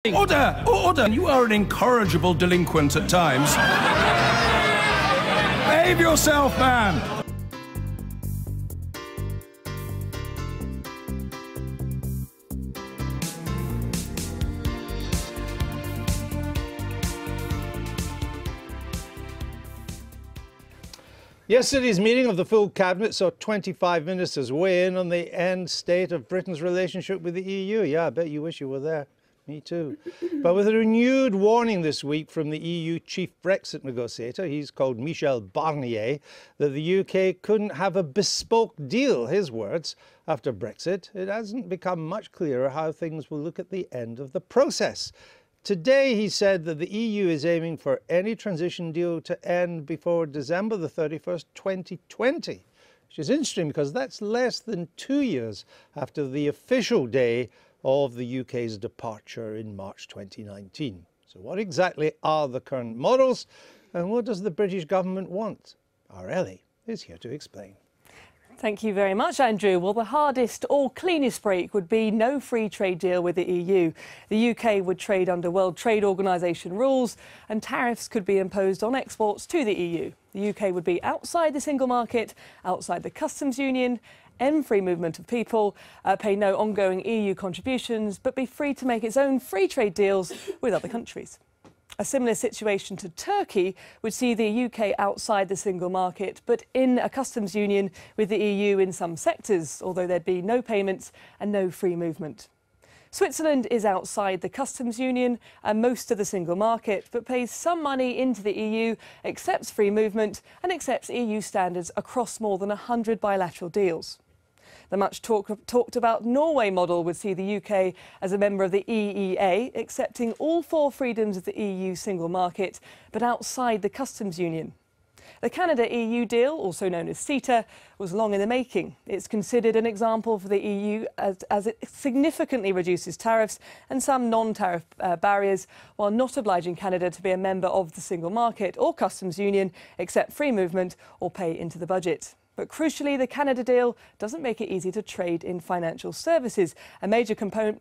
Order! Order! You are an incorrigible delinquent at times. Behave yourself, man! Yesterday's meeting of the full cabinet saw 25 ministers weigh in on the end state of Britain's relationship with the EU. Yeah, I bet you wish you were there. Me too. But with a renewed warning this week from the EU chief Brexit negotiator, he's called Michel Barnier, that the UK couldn't have a bespoke deal, his words, after Brexit, it hasn't become much clearer how things will look at the end of the process. Today, he said that the EU is aiming for any transition deal to end before December the 31st, 2020, which is interesting because that's less than 2 years after the official day of the UK's departure in March 2019. So what exactly are the current models and what does the British government want? Our Ellie is here to explain. Thank you very much, Andrew. Well, the hardest or cleanest break would be no free trade deal with the EU. The UK would trade under World Trade Organization rules and tariffs could be imposed on exports to the EU. The UK would be outside the single market, outside the customs union, end free movement of people, pay no ongoing EU contributions, but be free to make its own free trade deals with other countries. A similar situation to Turkey would see the UK outside the single market, but in a customs union with the EU in some sectors, although there'd be no payments and no free movement. Switzerland is outside the customs union and most of the single market, but pays some money into the EU, accepts free movement and accepts EU standards across more than 100 bilateral deals. The much talked about Norway model would see the UK as a member of the EEA, accepting all 4 freedoms of the EU single market, but outside the customs union. The Canada-EU deal, also known as CETA, was long in the making. It's considered an example for the EU as it significantly reduces tariffs and some non-tariff barriers, while not obliging Canada to be a member of the single market or customs union, accept free movement or pay into the budget. But crucially, the Canada deal doesn't make it easy to trade in financial services, a major component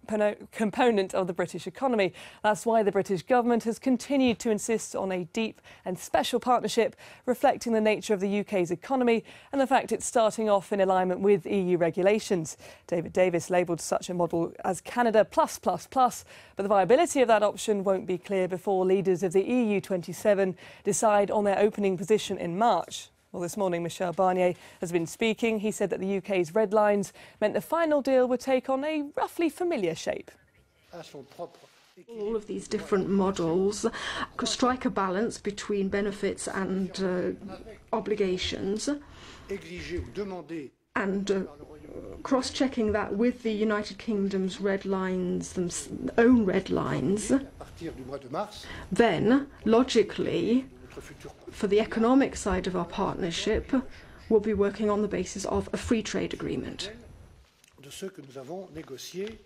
of the British economy. That's why the British government has continued to insist on a deep and special partnership, reflecting the nature of the UK's economy and the fact it's starting off in alignment with EU regulations. David Davis labelled such a model as Canada plus, but the viability of that option won't be clear before leaders of the EU 27 decide on their opening position in March. Well, this morning, Michel Barnier has been speaking. He said that the UK's red lines meant the final deal would take on a roughly familiar shape. All of these different models could strike a balance between benefits and obligations, and cross-checking that with the United Kingdom's red lines, own red lines, then, logically, for the economic side of our partnership, we'll be working on the basis of a free trade agreement,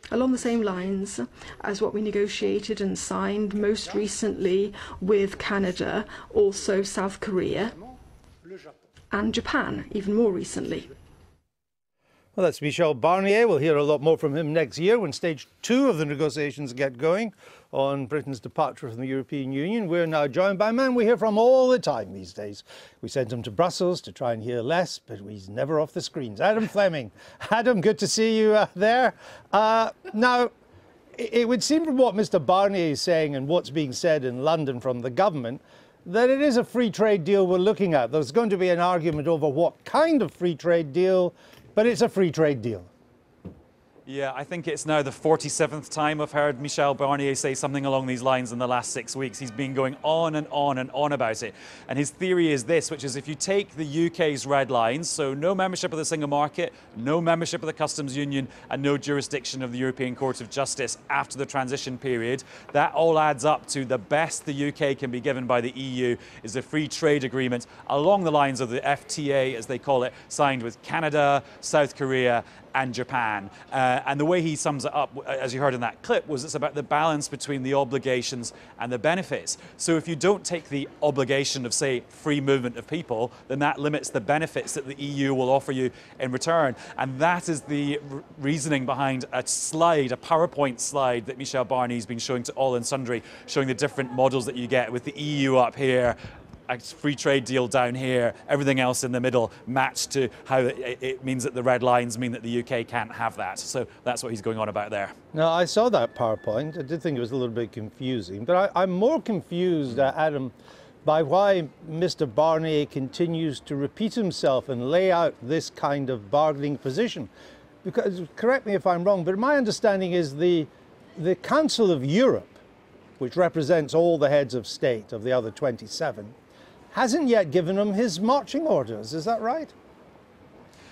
along the same lines as what we negotiated and signed most recently with Canada, also South Korea and Japan, even more recently. Well, that's Michel Barnier. We'll hear a lot more from him next year when stage 2 of the negotiations get going on Britain's departure from the European Union. We're now joined by a man we hear from all the time these days. We sent him to Brussels to try and hear less, but he's never off the screens. Adam Fleming. Adam, good to see you there. Now, it would seem from what Mr. Barnier is saying and what's being said in London from the government that it is a free trade deal we're looking at. There's going to be an argument over what kind of free trade deal, but it's a free trade deal. Yeah, I think it's now the 47th time I've heard Michel Barnier say something along these lines in the last 6 weeks. He's been going on and on and on about it. And his theory is this, which is if you take the UK's red lines, so no membership of the single market, no membership of the customs union, and no jurisdiction of the European Court of Justice after the transition period, that all adds up to the best the UK can be given by the EU is a free trade agreement along the lines of the FTA, as they call it, signed with Canada, South Korea, and Japan. And the way he sums it up, as you heard in that clip, was it's about the balance between the obligations and the benefits. So if you don't take the obligation of, say, free movement of people, then that limits the benefits that the EU will offer you in return. And that is the reasoning behind a slide, a PowerPoint slide that Michel Barnier has been showing to all and sundry, showing the different models that you get with the EU up here, a free trade deal down here, everything else in the middle matched to how it means that the red lines mean that the UK can't have that. So that's what he's going on about there. Now, I saw that PowerPoint. I did think it was a little bit confusing, but I'm more confused, Adam, by why Mr. Barnier continues to repeat himself and lay out this kind of bargaining position. Because, correct me if I'm wrong, but my understanding is the Council of Europe, which represents all the heads of state of the other 27, hasn't yet given him his marching orders. Is that right?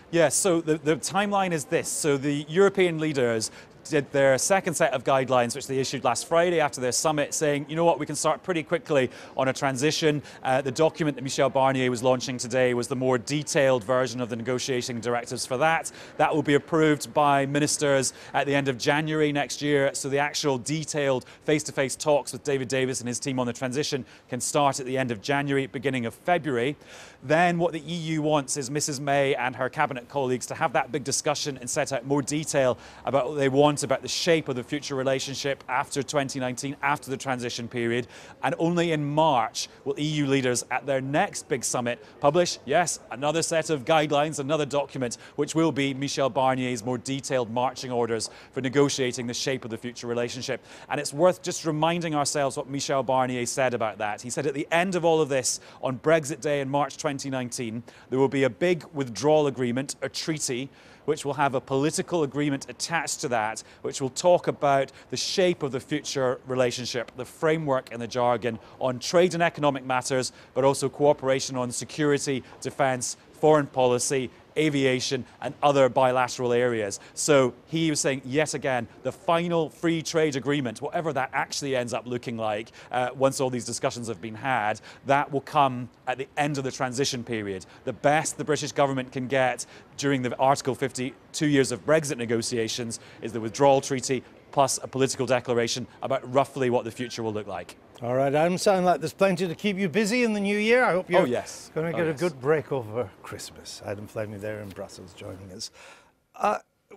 Yes, so the timeline is this. So the European leaders did their second set of guidelines, which they issued last Friday after their summit, saying, you know what, we can start pretty quickly on a transition. The document that Michel Barnier was launching today was the more detailed version of the negotiating directives for that. That will be approved by ministers at the end of January next year. So the actual detailed face-to-face talks with David Davis and his team on the transition can start at the end of January, beginning of February. Then what the EU wants is Mrs. May and her cabinet colleagues to have that big discussion and set out more detail about what they want, about the shape of the future relationship after 2019, after the transition period. And only in March will EU leaders at their next big summit publish, yes, another set of guidelines, another document, which will be Michel Barnier's more detailed marching orders for negotiating the shape of the future relationship. And it's worth just reminding ourselves what Michel Barnier said about that. He said at the end of all of this, on Brexit Day in March 2019, there will be a big withdrawal agreement, a treaty, which will have a political agreement attached to that, which will talk about the shape of the future relationship, the framework and the jargon on trade and economic matters, but also cooperation on security, defence, foreign policy, aviation and other bilateral areas. So he was saying, yet again, the final free trade agreement, whatever that actually ends up looking like, once all these discussions have been had, that will come at the end of the transition period. The best the British government can get during the Article 50 2 years of Brexit negotiations is the withdrawal treaty plus a political declaration about roughly what the future will look like. All right, Adam, sound like there's plenty to keep you busy in the new year. I hope you're going to get a good break over Christmas. Adam Fleming there in Brussels joining us.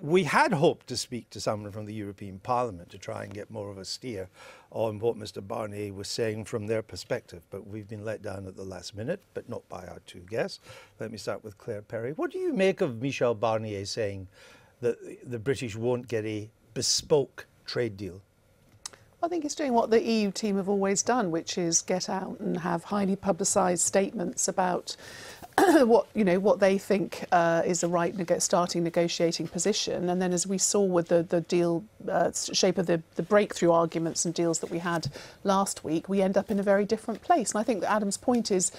We had hoped to speak to someone from the European Parliament to try and get more of a steer on what Mr. Barnier was saying from their perspective, but we've been let down at the last minute, but not by our two guests. Let me start with Claire Perry. What do you make of Michel Barnier saying that the British won't get a bespoke trade deal? I think it's doing what the EU team have always done, which is get out and have highly publicised statements about what they think is the right starting negotiating position. And then, as we saw with the deal shape of the breakthrough arguments and deals that we had last week, we end up in a very different place. And I think that Adam's point is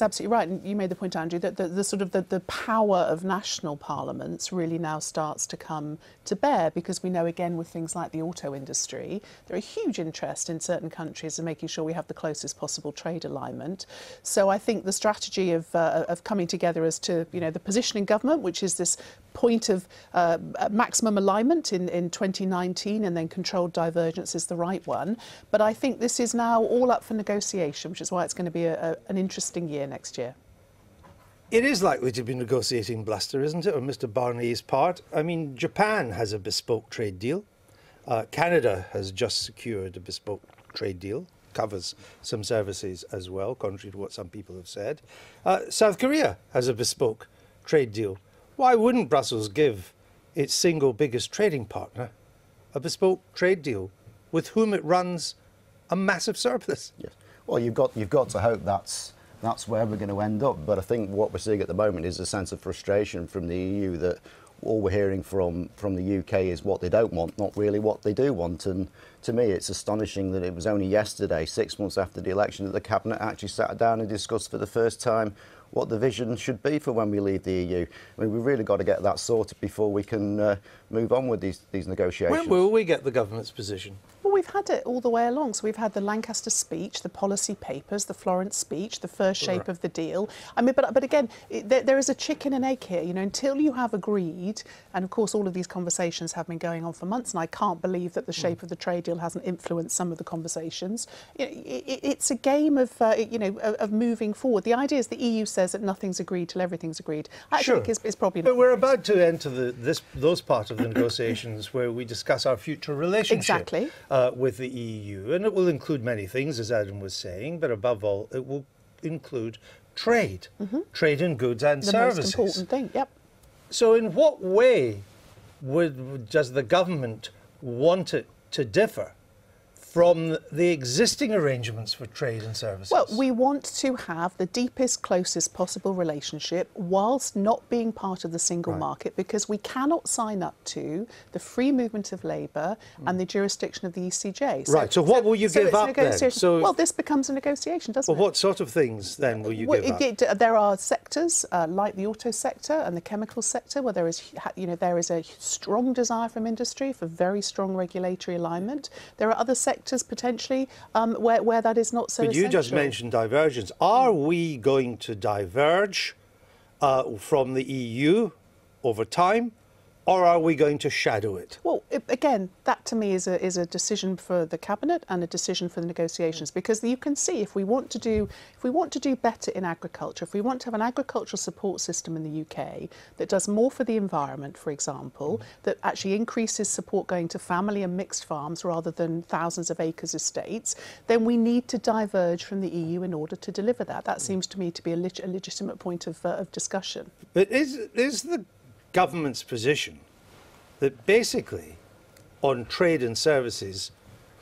absolutely right. And you made the point, Andrew, that the power of national parliaments really now starts to come to bear, because we know, again, with things like the auto industry, there are huge interest in certain countries in making sure we have the closest possible trade alignment. So I think the strategy of coming together as to the position in government, which is this point of maximum alignment in 2019 and then controlled divergence, is the right one. But I think this is now all up for negotiation, which is why it's going to be an interesting year next year. It is likely to be negotiating bluster, isn't it, on Mr. Barnier's part? I mean, Japan has a bespoke trade deal. Canada has just secured a bespoke trade deal. Covers some services as well, contrary to what some people have said. South Korea has a bespoke trade deal. Why wouldn't Brussels give its single biggest trading partner a bespoke trade deal with whom it runs a massive surplus? Yes. Well, you've got to hope that's where we're going to end up. But I think what we're seeing at the moment is a sense of frustration from the EU that all we're hearing from the UK is what they don't want, not really what they do want. And to me, it's astonishing that it was only yesterday, 6 months after the election, that the Cabinet actually sat down and discussed for the first time what the vision should be for when we leave the EU. I mean, we've really got to get that sorted before we can move on with these negotiations. When will we get the government's position? Well, we've had it all the way along. So we've had the Lancaster speech, the policy papers, the Florence speech, the first shape of the deal. I mean, but again, there is a chicken and egg here. You know, until you have agreed, and of course all of these conversations have been going on for months, and I can't believe that the shape of the trade deal hasn't influenced some of the conversations. It's a game of, of moving forward. The idea is the EU says that nothing's agreed till everything's agreed. I think it's probably not. But we're about to enter those parts of the negotiations where we discuss our future relationship with the EU, and it will include many things, as Adam was saying, but above all, it will include trade, trade in goods and services. The most important thing, yep. So in what way does the government want it to differ from the existing arrangements for trade and services? Well, we want to have the deepest, closest possible relationship whilst not being part of the single market, because we cannot sign up to the free movement of labour and the jurisdiction of the ECJ. So what will you give up then? Well, this becomes a negotiation, doesn't it? Well, what sort of things then will you give up? There are sectors like the auto sector and the chemical sector where there is a strong desire from industry for very strong regulatory alignment. There are other sectors potentially where that is not so essential. But you just mentioned divergence. Are we going to diverge from the EU over time, or are we going to shadow it? Well, again, that to me is a decision for the cabinet and a decision for the negotiations, because you can see if we want to do better in agriculture, if we want to have an agricultural support system in the UK that does more for the environment, for example, that actually increases support going to family and mixed farms rather than thousands of acres estates, then we need to diverge from the EU in order to deliver that. That seems to me to be a legitimate point of discussion. But is the government's position that basically on trade and services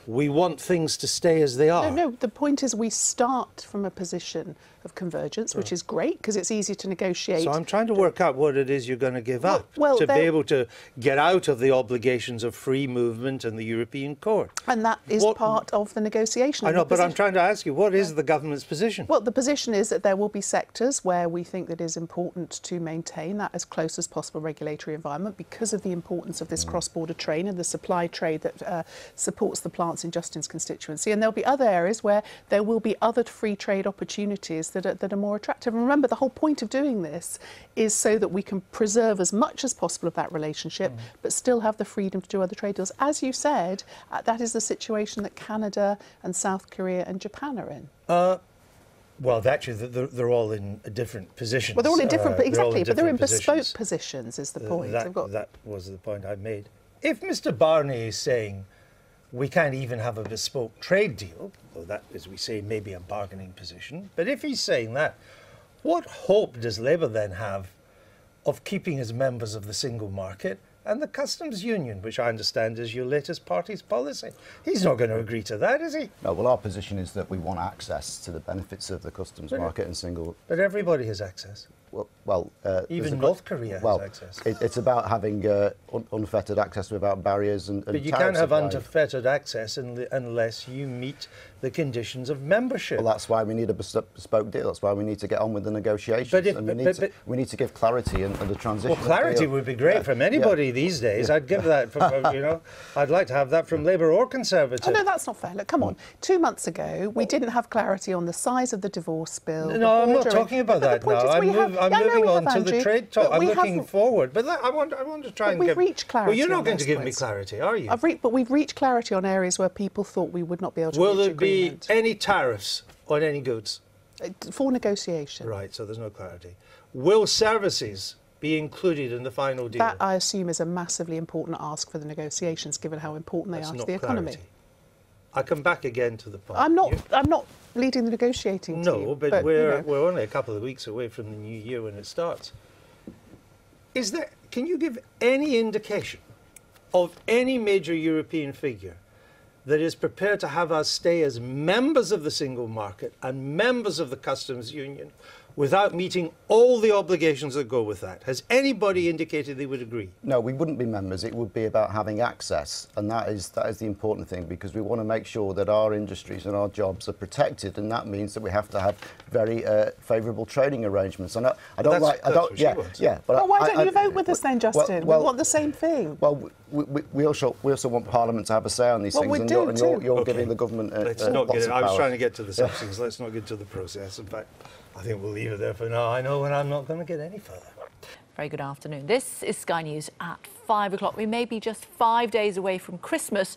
we want things to stay as they are? No, the point is we start from a position of convergence, which is great because it's easy to negotiate. So I'm trying to work out what it is you're going to give up to be able to get out of the obligations of free movement and the European Court. And that is part of the negotiation. I know, but I'm trying to ask you, what is the government's position? Well, the position is that there will be sectors where we think that it is important to maintain that as close as possible regulatory environment because of the importance of this cross-border trade and the supply trade that supports the plants in Justin's constituency. And there'll be other areas where there will be other free trade opportunities that are more attractive. And remember, the whole point of doing this is so that we can preserve as much as possible of that relationship, but still have the freedom to do other trade deals. As you said, that is the situation that Canada and South Korea and Japan are in. Well, actually, they're all in different positions. Well, they're all in different, exactly, but they're in bespoke positions, is the point. That was the point I made. If Mr. Barnier is saying we can't even have a bespoke trade deal, though that, as we say, may be a bargaining position, but if he's saying that, what hope does Labour then have of keeping as members of the single market and the customs union, which I understand is your latest party's policy? He's not going to agree to that, is he? No, well, our position is that we want access to the benefits of the customs market and single... But everybody has access. Well, even North Korea has access. It's about having unfettered access without barriers and But you can't have unfettered access unless you meet the conditions of membership. Well, that's why we need a bespoke deal. That's why we need to get on with the negotiations. We need to give clarity and the transition. Well, clarity would be great from anybody these days. I'd give that, I'd like to have that from Labour or Conservative. Oh, no, that's not fair. Look, come on. 2 months ago, we didn't have clarity on the size of the divorce bill. No, I'm not talking about that now. I'm moving on to the trade talk. I'm looking forward. But I want to try and we've reached clarity. Well, you're not going to give me clarity, are you? But we've reached clarity on areas where people thought we would not be able to reach agreement. Will there be any tariffs on any goods? For negotiation. Right, so there's no clarity. Will services be included in the final deal? That, I assume, is a massively important ask for the negotiations, given how important they are to the economy. I come back again to the point. I'm not leading the negotiating team. No, but we're only a couple of weeks away from the new year when it starts. Can you give any indication of any major European figure that is prepared to have us stay as members of the single market and members of the customs union without meeting all the obligations that go with that. Has anybody indicated they would agree? No, we wouldn't be members. It would be about having access, and that is the important thing, because we want to make sure that our industries and our jobs are protected, and that means that we have to have very favourable trading arrangements. And I don't like. I don't. Yeah, yeah. But well, why don't you vote with us then, Justin? We want the same thing. Well, we also want Parliament to have a say on these things. We do too. You're giving the government. Let's not get it. I was trying to get to the substance. Let's not get to the process. In fact, I think we'll leave it there for now. I know when I'm not going to get any further. Very good afternoon. This is Sky News at 5 o'clock. We may be just 5 days away from Christmas,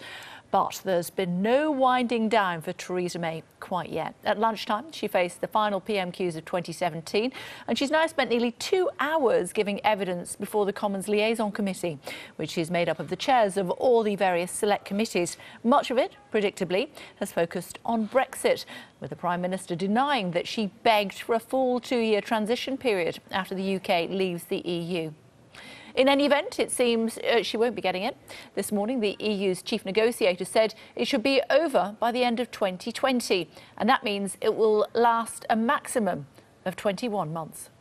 but there's been no winding down for Theresa May quite yet. At lunchtime, she faced the final PMQs of 2017, and she's now spent nearly 2 hours giving evidence before the Commons Liaison Committee, which is made up of the chairs of all the various select committees. Much of it, predictably, has focused on Brexit, with the Prime Minister denying that she begged for a full 2-year transition period after the UK leaves the EU. In any event, it seems she won't be getting it. This morning, the EU's chief negotiator said it should be over by the end of 2020, and that means it will last a maximum of 21 months.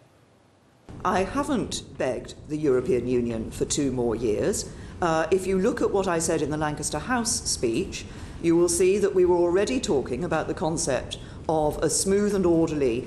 I haven't begged the European Union for 2 more years. If you look at what I said in the Lancaster House speech, you will see that we were already talking about the concept of a smooth and orderly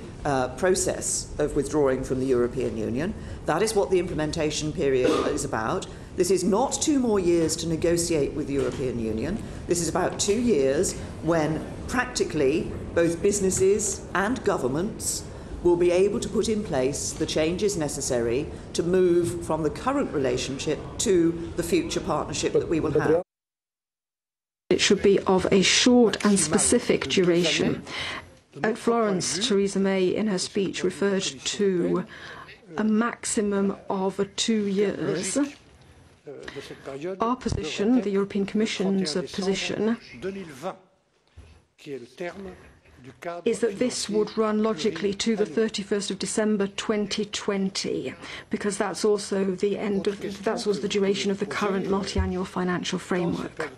process of withdrawing from the European Union. That is what the implementation period is about. This is not 2 more years to negotiate with the European Union. This is about 2 years when practically both businesses and governments will be able to put in place the changes necessary to move from the current relationship to the future partnership that we will have. It should be of a short and specific duration. At Florence, Theresa May in her speech referred to a maximum of 2 years. Our position, the European Commission's position, is that this would run logically to the 31st of December 2020, because that's also the end of, that's also the duration of the current multi-annual financial framework.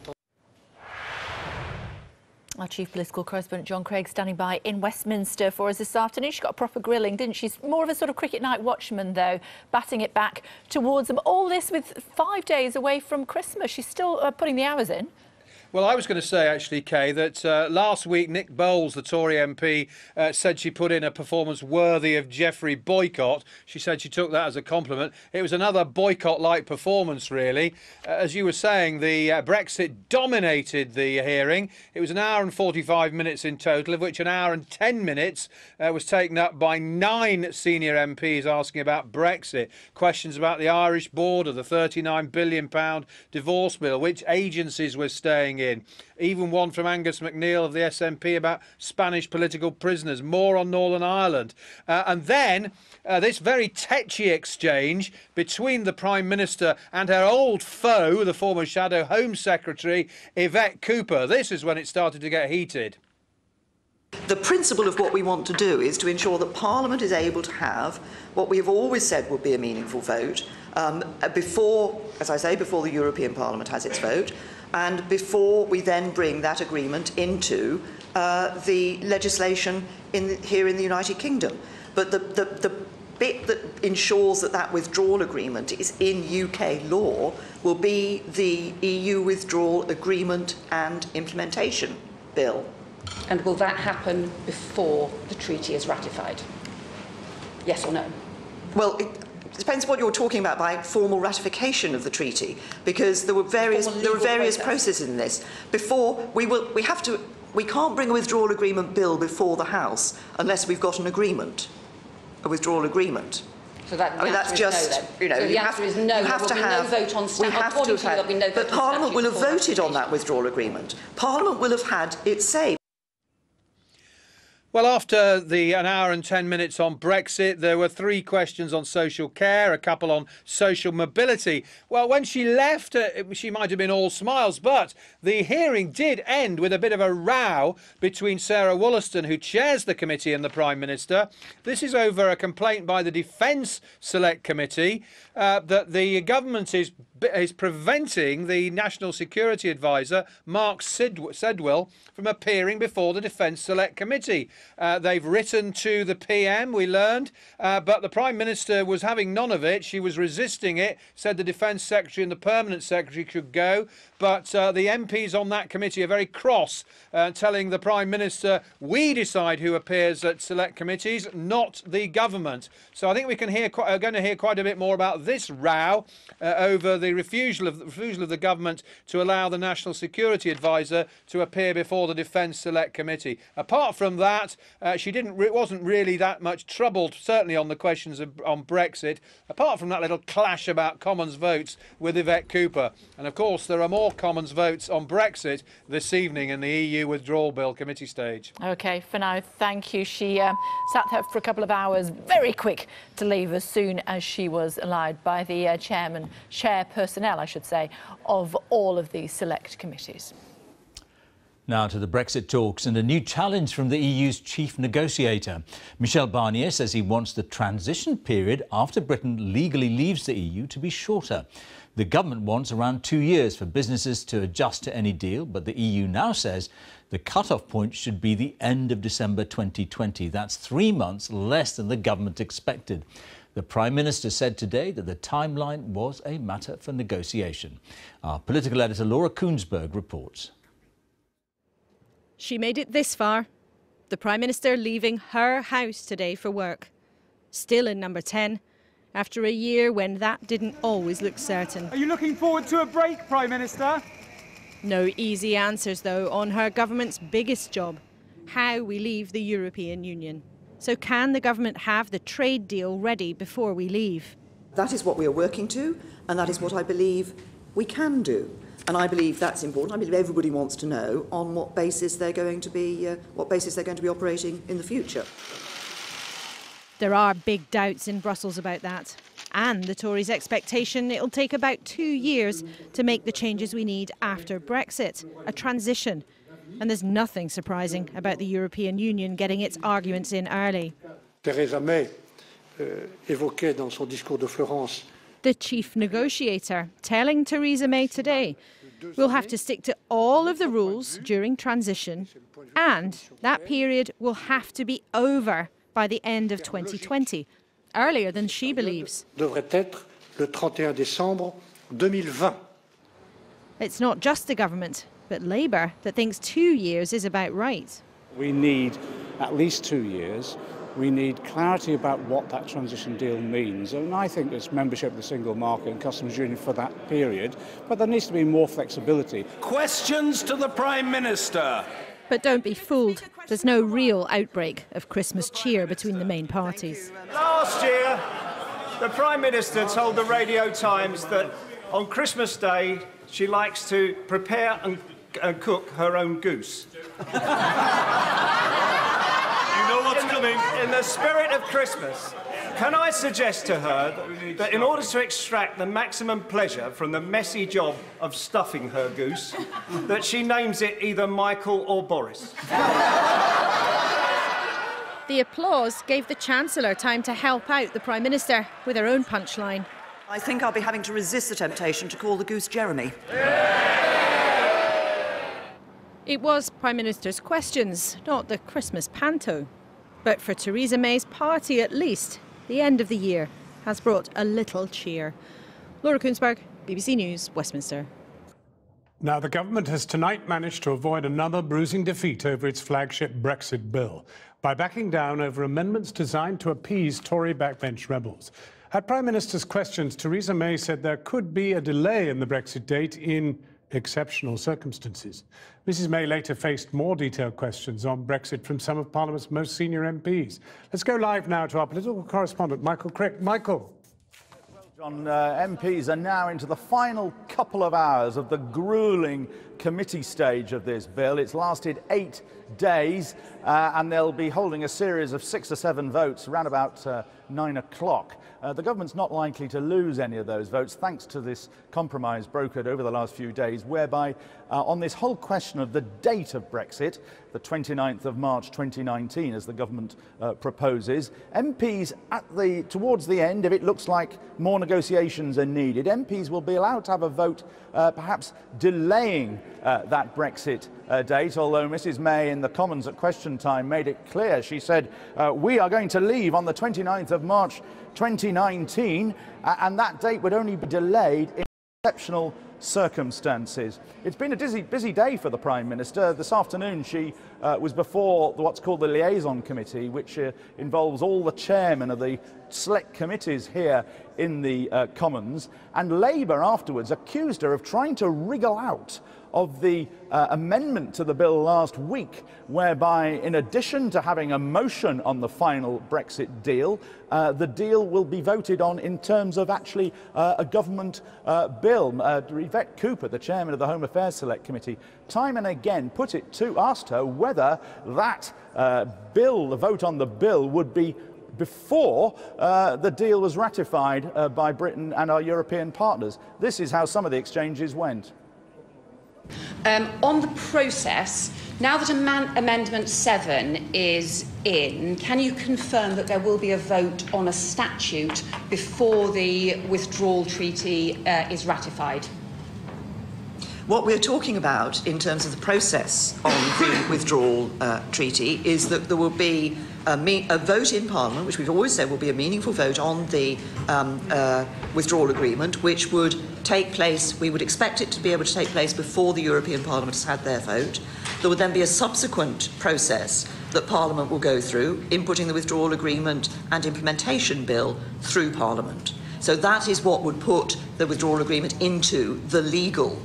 Our chief political correspondent John Craig standing by in Westminster for us this afternoon. She got a proper grilling, didn't she? She's more of a sort of cricket night watchman, though, batting it back towards them. All this with 5 days away from Christmas. She's still putting the hours in. Well, I was going to say, actually, Kay, that last week Nick Bowles, the Tory MP, said she put in a performance worthy of Geoffrey Boycott. She said she took that as a compliment. It was another boycott-like performance, really. As you were saying, the Brexit dominated the hearing. It was 1 hour and 45 minutes in total, of which 1 hour and 10 minutes was taken up by 9 senior MPs asking about Brexit. Questions about the Irish border, the £39 billion divorce bill, which agencies were staying in. Even one from Angus MacNeil of the SNP about Spanish political prisoners, more on Northern Ireland. And then this very tetchy exchange between the Prime Minister and her old foe, the former Shadow Home Secretary, Yvette Cooper. This is when it started to get heated. The principle of what we want to do is to ensure that Parliament is able to have what we have always said would be a meaningful vote before, as I say, before the European Parliament has its vote, and before we then bring that agreement into the legislation here in the United Kingdom. But the bit that ensures that that withdrawal agreement is in UK law will be the EU withdrawal agreement and implementation bill. And will that happen before the treaty is ratified? Yes or no? Well, it depends what you're talking about by formal ratification of the treaty, because there were various processes in this. Before we can't bring a withdrawal agreement bill before the House unless we've got an agreement, a withdrawal agreement. So that, I mean, that's just, you know, so the answer is no. You have to have. No vote on statute. But Parliament will have voted on that withdrawal agreement. Parliament will have had its say. Well, after the 1 hour and 10 minutes on Brexit, there were 3 questions on social care, a couple on social mobility. Well, when she left, she might have been all smiles, but the hearing did end with a bit of a row between Sarah Wollaston, who chairs the committee, and the Prime Minister. This is over a complaint by the Defence Select Committee that the government is preventing the National Security Advisor, Mark Sedwill, from appearing before the Defence Select Committee. They've written to the PM, we learned, but the Prime Minister was having none of it. She was resisting it, said the Defence Secretary and the Permanent Secretary could go, but the MPs on that committee are very cross, telling the Prime Minister, we decide who appears at select committees, not the government. So I think we can are going to hear quite a bit more about this row over the refusal of the government to allow the National Security Advisor to appear before the Defence Select Committee. Apart from that, she wasn't really that much troubled, certainly on the questions on Brexit, apart from that little clash about Commons votes with Yvette Cooper. And of course, there are more Commons votes on Brexit this evening in the EU withdrawal bill committee stage. OK, for now, thank you. She sat there for a couple of hours, very quick to leave as soon as she was allowed by the chairpersonnel, I should say, of all of these select committees. Now to the Brexit talks and a new challenge from the EU's chief negotiator. Michel Barnier says he wants the transition period after Britain legally leaves the EU to be shorter. The government wants around 2 years for businesses to adjust to any deal, but the EU now says the cut-off point should be the end of December 2020. That's 3 months less than the government expected. The Prime Minister said today that the timeline was a matter for negotiation. Our political editor Laura Koonsberg reports. She made it this far. The Prime Minister leaving her house today for work. Still in number 10, after a year when that didn't always look certain. Are you looking forward to a break, Prime Minister? No easy answers, though, on her government's biggest job, how we leave the European Union. So can the government have the trade deal ready before we leave? That is what we are working to, and that is what I believe we can do. And I believe that's important. I believe everybody wants to know on what basis they're going to be operating in the future. There are big doubts in Brussels about that. And the Tories' expectation it'll take about 2 years to make the changes we need after Brexit, a transition. And there's nothing surprising about the European Union getting its arguments in early. Theresa May évoquait dans son discours de Florence. The chief negotiator telling Theresa May today we'll have to stick to all of the rules during transition, and that period will have to be over by the end of 2020, earlier than she believes. Devrait être le 31 décembre 2020. It's not just the government, but Labour that thinks 2 years is about right. We need at least 2 years. We need clarity about what that transition deal means. And I think it's membership of the single market and customs union for that period. But there needs to be more flexibility. Questions to the Prime Minister. But don't be fooled. There's no real outbreak of Christmas cheer between the main parties. Last year, the Prime Minister told the Radio Times that on Christmas Day, she likes to prepare and cook her own goose. What's coming? In the spirit of Christmas, can I suggest to her that in order to extract the maximum pleasure from the messy job of stuffing her goose, that she names it either Michael or Boris? The applause gave the Chancellor time to help out the Prime Minister with her own punchline. I think I'll be having to resist the temptation to call the goose Jeremy. It was Prime Minister's questions, not the Christmas panto. But for Theresa May's party, at least, the end of the year has brought a little cheer. Laura Koonsberg, BBC News, Westminster. Now, the government has tonight managed to avoid another bruising defeat over its flagship Brexit bill by backing down over amendments designed to appease Tory backbench rebels. At Prime Minister's questions, Theresa May said there could be a delay in the Brexit date in exceptional circumstances. Mrs May later faced more detailed questions on Brexit from some of Parliament's most senior MPs. Let's go live now to our political correspondent, Michael Crick. Michael. Well, John, MPs are now into the final couple of hours of the gruelling committee stage of this bill. It's lasted 8 days and they'll be holding a series of 6 or 7 votes around about 9 o'clock. The government's not likely to lose any of those votes thanks to this compromise brokered over the last few days, whereby on this whole question of the date of Brexit, the 29th of March 2019 as the government proposes, MPs towards the end, if it looks like more negotiations are needed, MPs will be allowed to have a vote perhaps delaying that Brexit date, although Mrs May in the Commons at question time made it clear. She said, we are going to leave on the 29th of March 2019, and that date would only be delayed in exceptional circumstances. It's been a busy day for the Prime Minister. This afternoon she was before what's called the Liaison Committee, which involves all the chairmen of the select committees here in the Commons, and Labour afterwards accused her of trying to wriggle out of the amendment to the bill last week, whereby in addition to having a motion on the final Brexit deal, the deal will be voted on in terms of actually a government bill. Yvette Cooper, the chairman of the Home Affairs Select Committee, time and again asked her whether that bill, the vote on the bill, would be before the deal was ratified by Britain and our European partners. This is how some of the exchanges went. On the process, now that Amendment 7 is in, can you confirm that there will be a vote on a statute before the withdrawal treaty is ratified? What we're talking about in terms of the process on the withdrawal treaty is that there will be a vote in Parliament, which we've always said will be a meaningful vote on the withdrawal agreement, which would take place, we would expect it to be able to take place before the European Parliament has had their vote. There would then be a subsequent process that Parliament will go through, inputting the withdrawal agreement and implementation bill through Parliament. So that is what would put the withdrawal agreement into the legal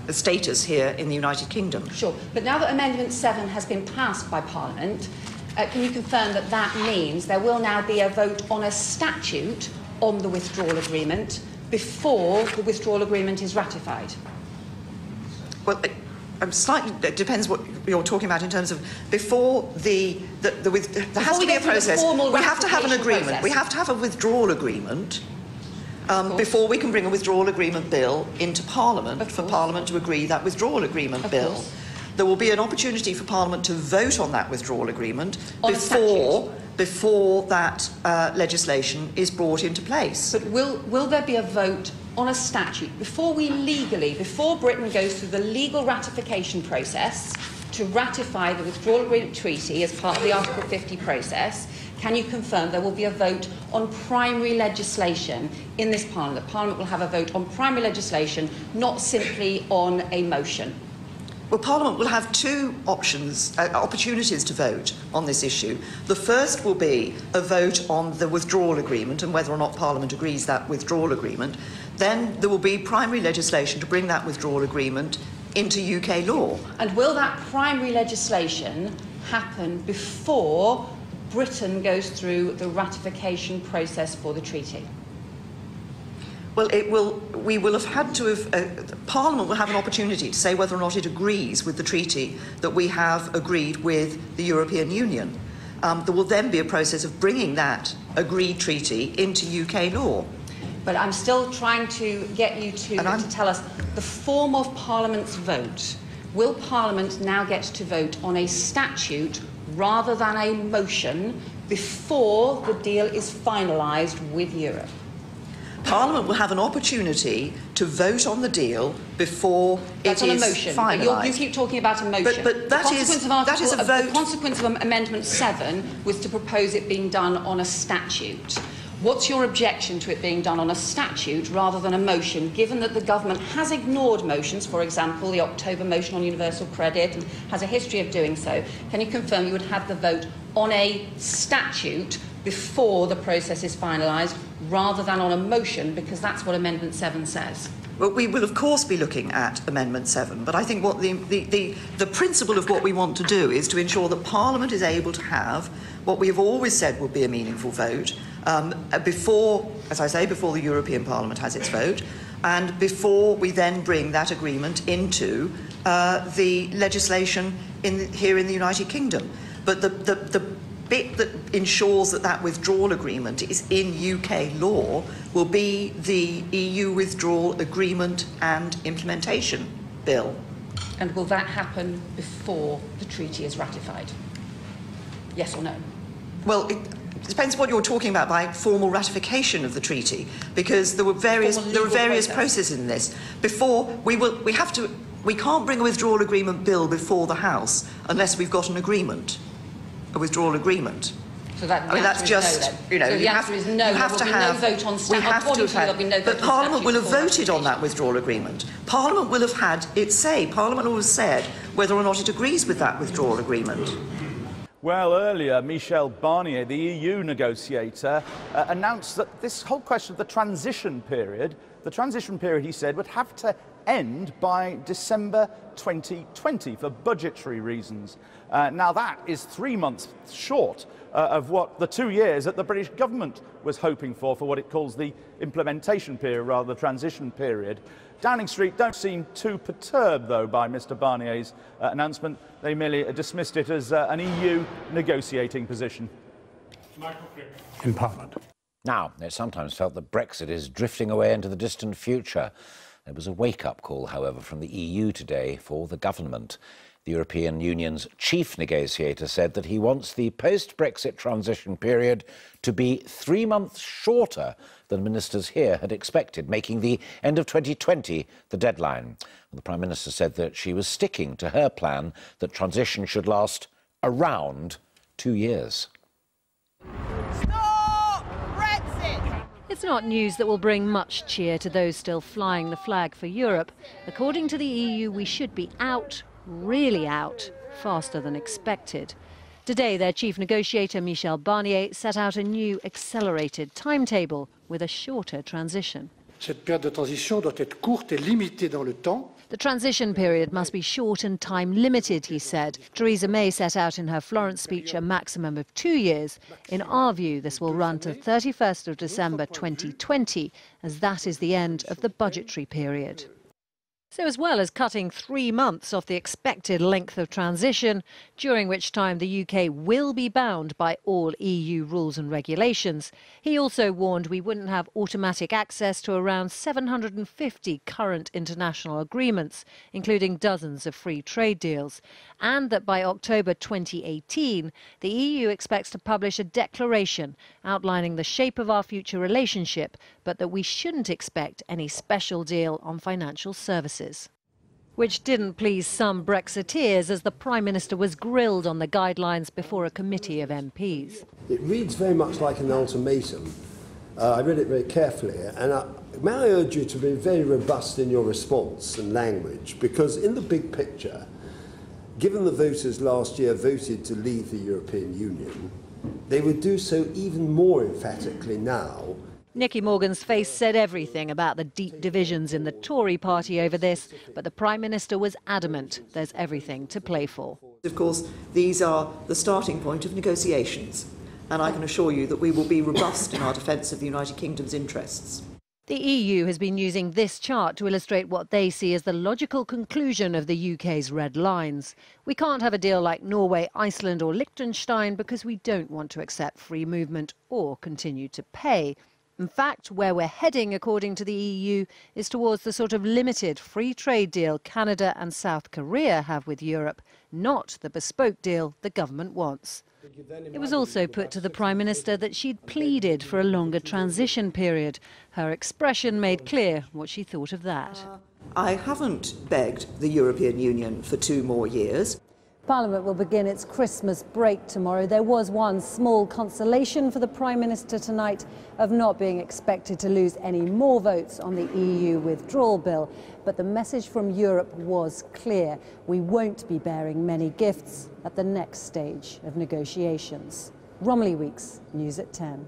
status here in the United Kingdom. Sure, but now that Amendment 7 has been passed by Parliament, can you confirm that that means there will now be a vote on a statute on the withdrawal agreement before the withdrawal agreement is ratified? Well, it depends what you're talking about in terms of before there has to be a process. We have to have an agreement. Process. We have to have a withdrawal agreement before we can bring a withdrawal agreement bill into Parliament for Parliament to agree that withdrawal agreement bill. There will be an opportunity for Parliament to vote on that withdrawal agreement before that legislation is brought into place. But will there be a vote on a statute before Britain goes through the legal ratification process to ratify the withdrawal agreement treaty as part of the Article 50 process? Can you confirm there will be a vote on primary legislation in this Parliament? Parliament will have a vote on primary legislation, not simply on a motion. Well, Parliament will have two opportunities to vote on this issue. The first will be a vote on the withdrawal agreement and whether or not Parliament agrees that withdrawal agreement. Then there will be primary legislation to bring that withdrawal agreement into UK law. And will that primary legislation happen before Britain goes through the ratification process for the treaty? Well, we will have had to have... Parliament will have an opportunity to say whether or not it agrees with the treaty that we have agreed with the European Union. There will then be a process of bringing that agreed treaty into UK law. But I'm still trying to get you to tell us the form of Parliament's vote. Will Parliament now get to vote on a statute rather than a motion before the deal is finalised with Europe? Parliament will have an opportunity to vote on the deal before it is finalised. You keep talking about a motion. But that is a vote. The consequence of Amendment 7 was to propose it being done on a statute. What's your objection to it being done on a statute rather than a motion, given that the government has ignored motions, for example, the October motion on universal credit, and has a history of doing so? Can you confirm you would have the vote on a statute before the process is finalised, rather than on a motion, because that's what Amendment 7 says? Well, we will, of course, be looking at Amendment 7, but I think what the principle of what we want to do is to ensure that Parliament is able to have what we have always said would be a meaningful vote before, as I say, before the European Parliament has its vote, and before we then bring that agreement into the legislation here in the United Kingdom. But bit that ensures that that withdrawal agreement is in UK law will be the EU withdrawal agreement and implementation bill. And will that happen before the treaty is ratified? Yes or no? Well, it depends what you're talking about by formal ratification of the treaty, because there were various processes in this. Before we can't bring a withdrawal agreement bill before the House unless we've got an agreement, a withdrawal agreement. So that, I mean, that's just, you know, so the answer is no. You have to have. No vote on statute. But Parliament will have voted on that withdrawal agreement. Parliament will have had its say. Parliament will have said whether or not it agrees with that withdrawal agreement. Well, earlier, Michel Barnier, the EU negotiator, announced that this whole question of the transition period, he said, would have to end by December 2020 for budgetary reasons. Now, that is 3 months short of what the 2 years that the British government was hoping for what it calls the implementation period, rather the transition period. Downing Street don't seem too perturbed, though, by Mr Barnier's announcement. They merely dismissed it as an EU negotiating position. In Parliament. Now, it's sometimes felt that Brexit is drifting away into the distant future. There was a wake-up call, however, from the EU today for the government. The European Union's chief negotiator said that he wants the post-Brexit transition period to be 3 months shorter than ministers here had expected, making the end of 2020 the deadline. The Prime Minister said that she was sticking to her plan that transition should last around 2 years. Stop Brexit! It's not news that will bring much cheer to those still flying the flag for Europe. According to the EU, we should be out, really out, faster than expected. Today, their chief negotiator, Michel Barnier, set out a new accelerated timetable with a shorter transition. Cette période de transition doit être courte et limitée dans le temps. The transition period must be short and time-limited, he said. Theresa May set out in her Florence speech a maximum of 2 years. In our view, this will run to 31st of December 2020, as that is the end of the budgetary period. So as well as cutting 3 months off the expected length of transition, during which time the UK will be bound by all EU rules and regulations, he also warned we wouldn't have automatic access to around 750 current international agreements, including dozens of free trade deals, and that by October 2018, the EU expects to publish a declaration outlining the shape of our future relationship, but that we shouldn't expect any special deal on financial services. Which didn't please some Brexiteers as the Prime Minister was grilled on the guidelines before a committee of MPs. It reads very much like an ultimatum. I read it very carefully, and may I urge you to be very robust in your response and language, because in the big picture, given the voters last year voted to leave the European Union, they would do so even more emphatically now. Nicky Morgan's face said everything about the deep divisions in the Tory party over this, but the Prime Minister was adamant there's everything to play for. Of course, these are the starting point of negotiations, and I can assure you that we will be robust in our defence of the United Kingdom's interests. The EU has been using this chart to illustrate what they see as the logical conclusion of the UK's red lines. We can't have a deal like Norway, Iceland or Liechtenstein because we don't want to accept free movement or continue to pay. In fact, where we're heading, according to the EU, is towards the sort of limited free trade deal Canada and South Korea have with Europe, not the bespoke deal the government wants. It was also put to the Prime Minister that she'd pleaded for a longer transition period. Her expression made clear what she thought of that. I haven't begged the European Union for 2 more years. Parliament will begin its Christmas break tomorrow. There was one small consolation for the Prime Minister tonight of not being expected to lose any more votes on the EU withdrawal bill. But the message from Europe was clear. We won't be bearing many gifts at the next stage of negotiations. Romilly Weeks, News at 10.